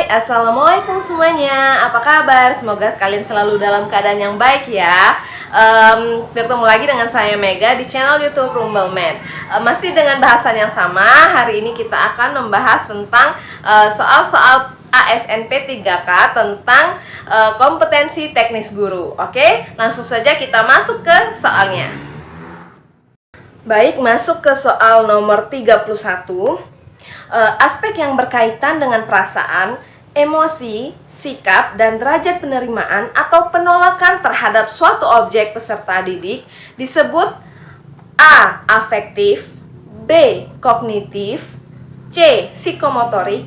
Assalamualaikum semuanya. Apa kabar? Semoga kalian selalu dalam keadaan yang baik ya. Bertemu lagi dengan saya Mega di channel YouTube Rumbleman. Masih dengan bahasan yang sama. Hari ini kita akan membahas tentang soal-soal ASNP 3K tentang kompetensi teknis guru. Oke, langsung saja kita masuk ke soalnya. Baik, masuk ke soal nomor 31. Aspek yang berkaitan dengan perasaan, emosi, sikap, dan derajat penerimaan atau penolakan terhadap suatu objek peserta didik disebut A. Afektif, B. Kognitif, C. Psikomotorik,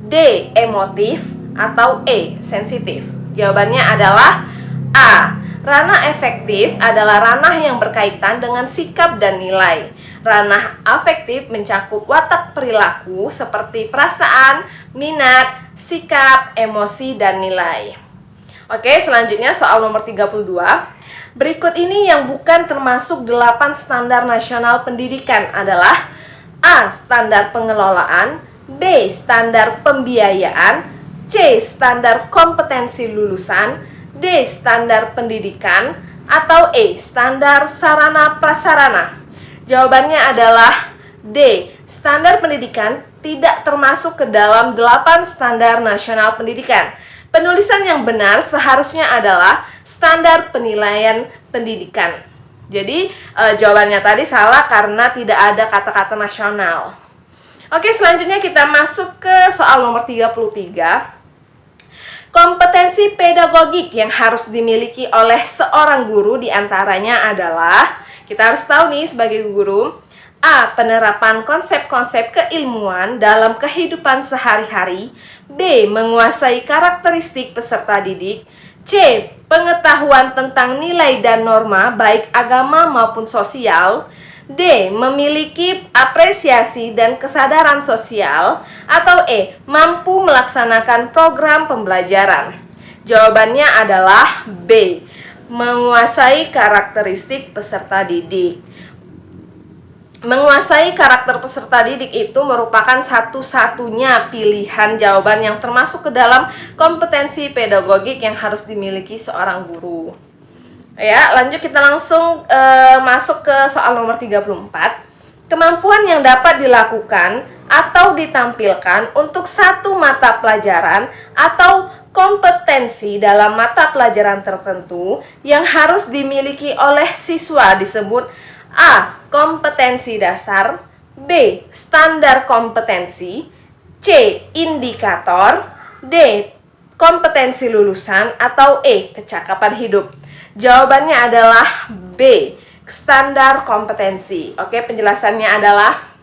D. Emotif, atau E. Sensitif. Jawabannya adalah A. Ranah efektif adalah ranah yang berkaitan dengan sikap dan nilai. Ranah afektif mencakup watak perilaku seperti perasaan, minat, sikap, emosi, dan nilai. Oke, selanjutnya soal nomor 32. Berikut ini yang bukan termasuk 8 standar nasional pendidikan adalah A. Standar pengelolaan, B. Standar pembiayaan, C. Standar kompetensi lulusan, D. Standar pendidikan, atau E. Standar sarana prasarana. Jawabannya adalah D. Standar pendidikan tidak termasuk ke dalam 8 standar nasional pendidikan. Penulisan yang benar seharusnya adalah standar penilaian pendidikan. Jadi jawabannya tadi salah karena tidak ada kata-kata nasional. Oke, selanjutnya kita masuk ke soal nomor 33. Kompetensi pedagogik yang harus dimiliki oleh seorang guru diantaranya adalah, kita harus tahu nih sebagai guru, A. Penerapan konsep-konsep keilmuan dalam kehidupan sehari-hari, B. Menguasai karakteristik peserta didik, C. Pengetahuan tentang nilai dan norma baik agama maupun sosial, D. Memiliki apresiasi dan kesadaran sosial, atau E. Mampu melaksanakan program pembelajaran. Jawabannya adalah B. Menguasai karakteristik peserta didik. Menguasai karakter peserta didik itu merupakan satu-satunya pilihan jawaban yang termasuk ke dalam kompetensi pedagogik yang harus dimiliki seorang guru. Ya, lanjut kita langsung masuk ke soal nomor 34. Kemampuan yang dapat dilakukan atau ditampilkan untuk satu mata pelajaran atau kompetensi dalam mata pelajaran tertentu yang harus dimiliki oleh siswa disebut A. Kompetensi dasar, B. Standar kompetensi, C. Indikator, D. Kompetensi lulusan, atau E. Kecakapan hidup. Jawabannya adalah B. Standar kompetensi. Oke, penjelasannya adalah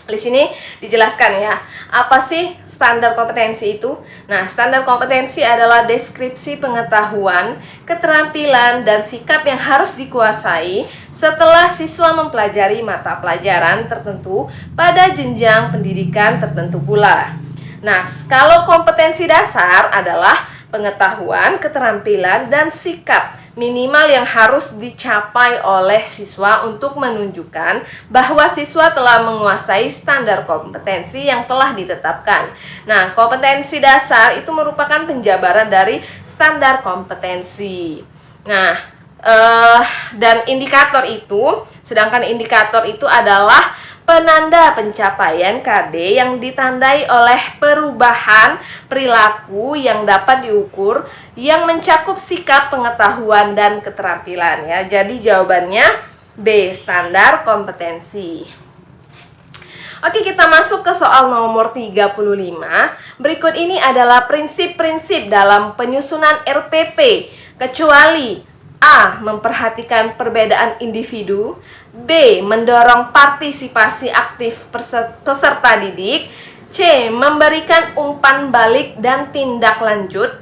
di sini dijelaskan ya. Apa sih standar kompetensi itu? Nah, standar kompetensi adalah deskripsi pengetahuan, keterampilan, dan sikap yang harus dikuasai setelah siswa mempelajari mata pelajaran tertentu pada jenjang pendidikan tertentu pula. Nah, kalau kompetensi dasar adalah pengetahuan, keterampilan, dan sikap minimal yang harus dicapai oleh siswa untuk menunjukkan bahwa siswa telah menguasai standar kompetensi yang telah ditetapkan. Nah, kompetensi dasar itu merupakan penjabaran dari standar kompetensi. Nah, dan indikator itu, sedangkan indikator itu adalah penanda pencapaian KD yang ditandai oleh perubahan perilaku yang dapat diukur yang mencakup sikap, pengetahuan, dan keterampilan ya. Jadi jawabannya B. Standar kompetensi. Oke, kita masuk ke soal nomor 35. Berikut ini adalah prinsip-prinsip dalam penyusunan RPP kecuali A. Memperhatikan perbedaan individu, B. Mendorong partisipasi aktif peserta didik, C. Memberikan umpan balik dan tindak lanjut,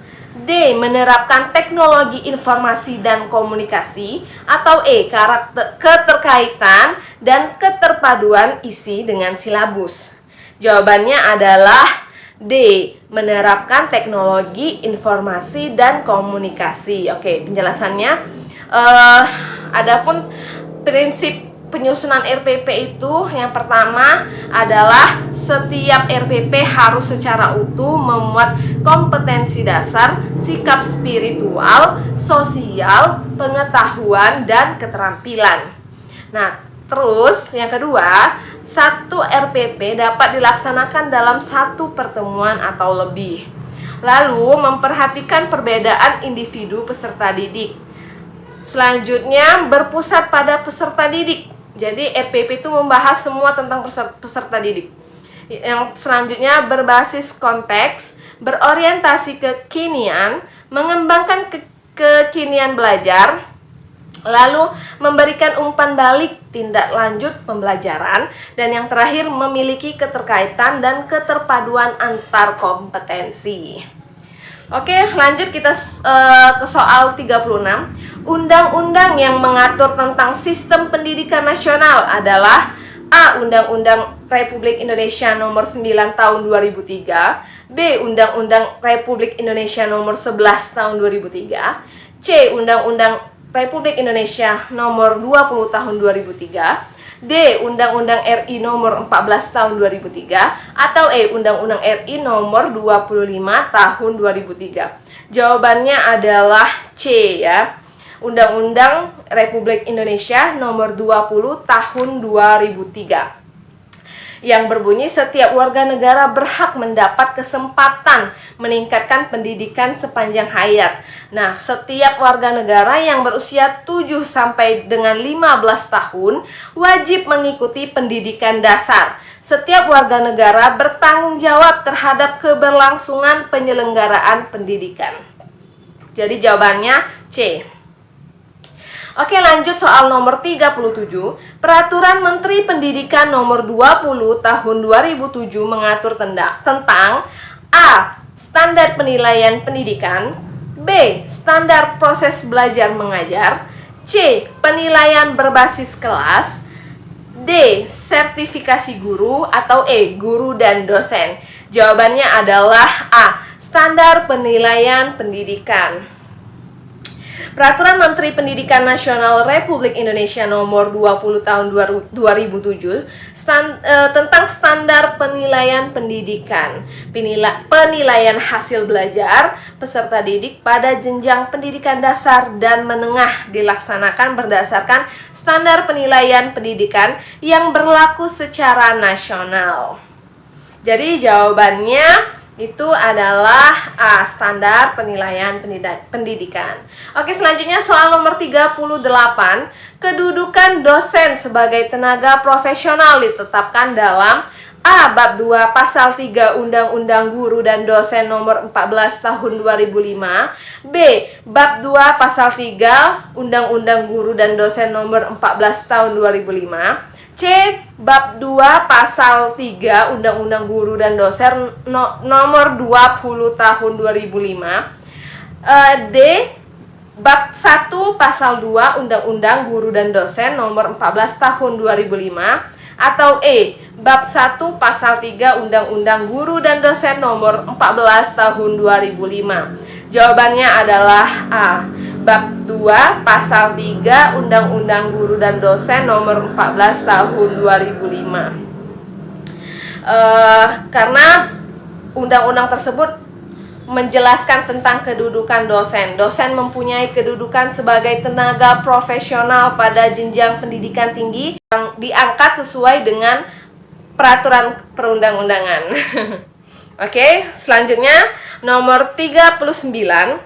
D. Menerapkan teknologi informasi dan komunikasi, atau E. Keterkaitan dan keterpaduan isi dengan silabus. Jawabannya adalah D. Menerapkan teknologi informasi dan komunikasi. Oke, penjelasannya adapun prinsip penyusunan RPP itu yang pertama adalah setiap RPP harus secara utuh memuat kompetensi dasar, sikap spiritual, sosial, pengetahuan, dan keterampilan. Nah, terus yang kedua, satu RPP dapat dilaksanakan dalam satu pertemuan atau lebih. Lalu memperhatikan perbedaan individu peserta didik. Selanjutnya berpusat pada peserta didik. Jadi RPP itu membahas semua tentang peserta didik. Yang selanjutnya berbasis konteks, berorientasi kekinian, mengembangkan kekinian belajar, lalu memberikan umpan balik tindak lanjut pembelajaran, dan yang terakhir memiliki keterkaitan dan keterpaduan antar kompetensi. Oke, lanjut kita ke soal 36. Undang-undang yang mengatur tentang sistem pendidikan nasional adalah A. Undang-Undang Republik Indonesia Nomor 9 Tahun 2003, B. Undang-Undang Republik Indonesia Nomor 11 Tahun 2003, C. Undang-Undang Republik Indonesia Nomor 20 Tahun 2003, D. Undang-Undang RI Nomor 14 Tahun 2003, atau E. Undang-Undang RI Nomor 25 Tahun 2003. Jawabannya adalah C ya. Undang-Undang Republik Indonesia Nomor 20 Tahun 2003. Yang berbunyi setiap warga negara berhak mendapat kesempatan meningkatkan pendidikan sepanjang hayat. Nah, setiap warga negara yang berusia 7 sampai dengan 15 tahun wajib mengikuti pendidikan dasar. Setiap warga negara bertanggung jawab terhadap keberlangsungan penyelenggaraan pendidikan. Jadi jawabannya C. Oke, lanjut soal nomor 37. Peraturan Menteri Pendidikan nomor 20 tahun 2007 mengatur tentang A. Standar penilaian pendidikan, B. Standar proses belajar mengajar, C. Penilaian berbasis kelas, D. Sertifikasi guru, atau E. Guru dan dosen. Jawabannya adalah A. Standar penilaian pendidikan. Peraturan Menteri Pendidikan Nasional Republik Indonesia Nomor 20 Tahun 2007 tentang standar penilaian pendidikan, penilaian hasil belajar peserta didik pada jenjang pendidikan dasar dan menengah dilaksanakan berdasarkan standar penilaian pendidikan yang berlaku secara nasional. Jadi jawabannya itu adalah A. Standar penilaian pendidikan. Oke, selanjutnya soal nomor 38. Kedudukan dosen sebagai tenaga profesional ditetapkan dalam A. Bab 2 Pasal 3 Undang-Undang Guru dan Dosen nomor 14 Tahun 2005, B. Bab 2 Pasal 3 Undang-Undang Guru dan Dosen nomor 14 Tahun 2005, C. Bab 2 Pasal 3 Undang-Undang Guru dan Dosen nomor 20 Tahun 2005, D. Bab 1 Pasal 2 Undang-Undang Guru dan Dosen nomor 14 Tahun 2005, atau E. Bab 1 Pasal 3 Undang-Undang Guru dan Dosen nomor 14 Tahun 2005. Jawabannya adalah A. Bab 2 Pasal 3 Undang-Undang Guru dan Dosen nomor 14 Tahun 2005. Karena undang-undang tersebut menjelaskan tentang kedudukan dosen. Dosen mempunyai kedudukan sebagai tenaga profesional pada jenjang pendidikan tinggi yang diangkat sesuai dengan peraturan perundang-undangan. Oke, selanjutnya nomor 39.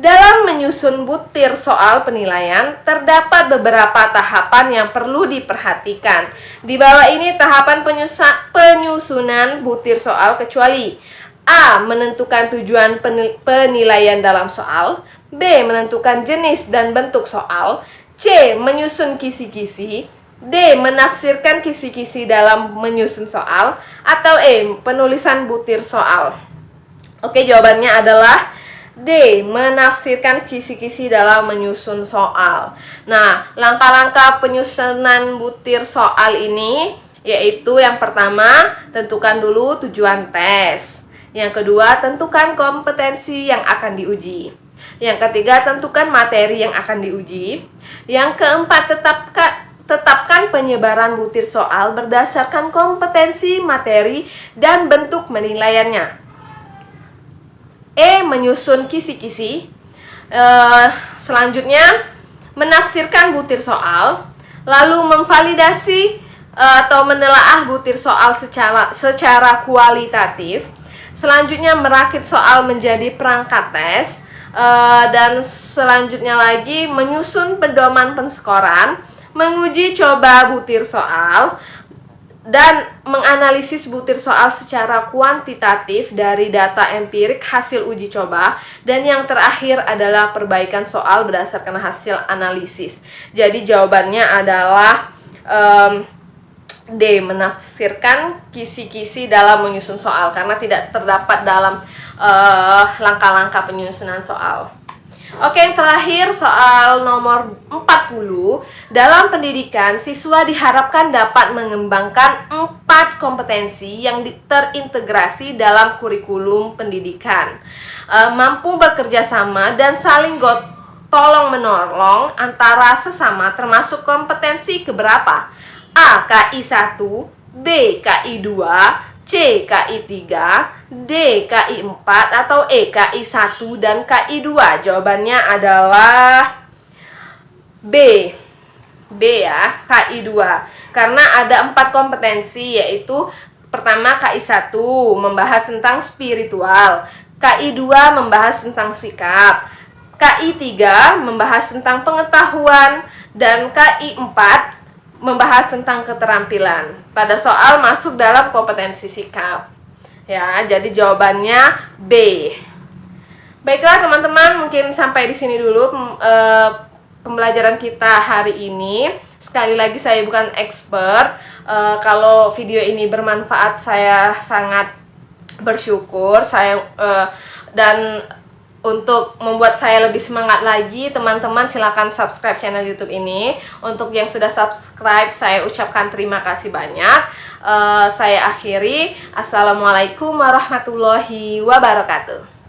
Dalam menyusun butir soal penilaian, terdapat beberapa tahapan yang perlu diperhatikan. Di bawah ini tahapan penyusunan butir soal kecuali A. Menentukan tujuan penilaian dalam soal, B. Menentukan jenis dan bentuk soal, C. Menyusun kisi-kisi, D. Menafsirkan kisi-kisi dalam menyusun soal, atau E. Penulisan butir soal. Oke, jawabannya adalah D. Menafsirkan kisi-kisi dalam menyusun soal. Nah, langkah-langkah penyusunan butir soal ini yaitu yang pertama, tentukan dulu tujuan tes. Yang kedua, tentukan kompetensi yang akan diuji. Yang ketiga, tentukan materi yang akan diuji. Yang keempat, tetapkan penyebaran butir soal berdasarkan kompetensi, materi, dan bentuk penilaiannya. E. Menyusun kisi-kisi. Selanjutnya, menafsirkan butir soal, lalu memvalidasi atau menelaah butir soal secara kualitatif. Selanjutnya, merakit soal menjadi perangkat tes. Dan selanjutnya lagi menyusun pedoman penskoran, menguji coba butir soal, dan menganalisis butir soal secara kuantitatif dari data empirik hasil uji coba. Dan yang terakhir adalah perbaikan soal berdasarkan hasil analisis. Jadi jawabannya adalah D. Menafsirkan kisi-kisi dalam menyusun soal, karena tidak terdapat dalam langkah-langkah penyusunan soal. Oke, yang terakhir soal nomor 40. Dalam pendidikan, siswa diharapkan dapat mengembangkan 4 kompetensi yang terintegrasi dalam kurikulum pendidikan. Mampu bekerja sama dan saling tolong-menolong antara sesama, termasuk kompetensi keberapa? A. KI 1, B. KI 2, C. KI 3, D. KI 4, atau E. KI 1 dan KI 2. Jawabannya adalah B. B ya, KI 2. Karena ada 4 kompetensi, yaitu pertama KI 1 membahas tentang spiritual, KI 2 membahas tentang sikap, KI 3 membahas tentang pengetahuan, dan KI 4 membahas tentang keterampilan. Pada soal masuk dalam kompetensi sikap. Ya, jadi jawabannya B. Baiklah teman-teman, mungkin sampai di sini dulu pembelajaran kita hari ini. Sekali lagi saya bukan expert. Kalau video ini bermanfaat, saya sangat bersyukur. Dan untuk membuat saya lebih semangat lagi, teman-teman silakan subscribe channel YouTube ini. Untuk yang sudah subscribe, saya ucapkan terima kasih banyak. Saya akhiri. Assalamualaikum warahmatullahi wabarakatuh.